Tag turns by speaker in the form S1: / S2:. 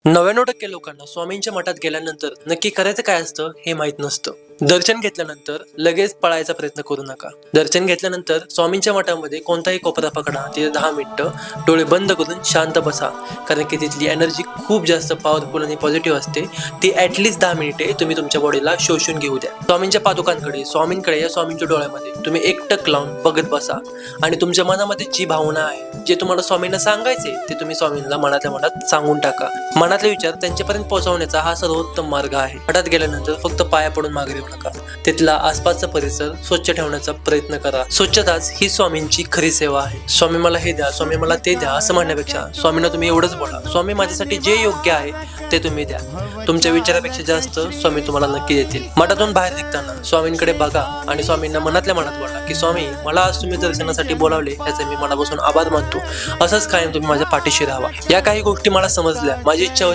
S1: 99% लोकांना स्वामींच्या मठात गेल्यानंतर नक्की करायचं काय असतं हे माहित नसतं. दर्शन घेतल्यानंतर लगेच पळायचा प्रयत्न करू नका. दर्शन घेतल्यानंतर स्वामींच्या मठामध्ये कोणताही कोपरा पकडा, तिथे 10 मिनिटं डोळे बंद करून शांत बसा. कारण की तिथली एनर्जी खूप जास्त पॉवरफुल आणि पॉझिटिव्ह असते. ती ॲटलिस्ट 10 मिनिटे तुम्ही तुमच्या बॉडीला शोषून घेऊ द्या. स्वामींच्या पादुकांकडे, स्वामींकडे या स्वामींच्या डोळ्यामध्ये तुम्ही एकटक लावून बघत बसा आणि तुमच्या मनामध्ये जी भावना आहे, जे तुम्हाला स्वामींना सांगायचे ते तुम्ही स्वामींना मनातल्या मनात सांगून टाका. मनातले विचार त्यांच्यापर्यंत पोहोचवण्याचा हा सर्वोत्तम मार्ग आहे. मठात गेल्यानंतर फक्त पाया पडून मागे येऊ नका. तिथला आसपासचा परिसर स्वच्छ ठेवण्याचा प्रयत्न करा. स्वच्छताच ही स्वामींची खरी सेवा आहे. स्वामी मला हे द्या, स्वामी मला ते द्या असं म्हणण्यापेक्षा स्वामींना तुम्ही एवढंच बोला, स्वामी माझ्यासाठी जे योग्य आहे ते तुम्ही द्या. तुमच्या विचारापेक्षा जास्त स्वामी तुम्हाला नक्की देतील. मठातून बाहेर निघताना स्वामींकडे बघा आणि स्वामींना मनातल्या मनात बोला की स्वामी मला आज तुम्ही दर्शनासाठी बोलावले, याचे मी मनापासून आभार मानतो. असंच कायम तुम्ही माझ्या पाठीशी राहावा. या काही गोष्टी मला समजल्या. माझी इच्छा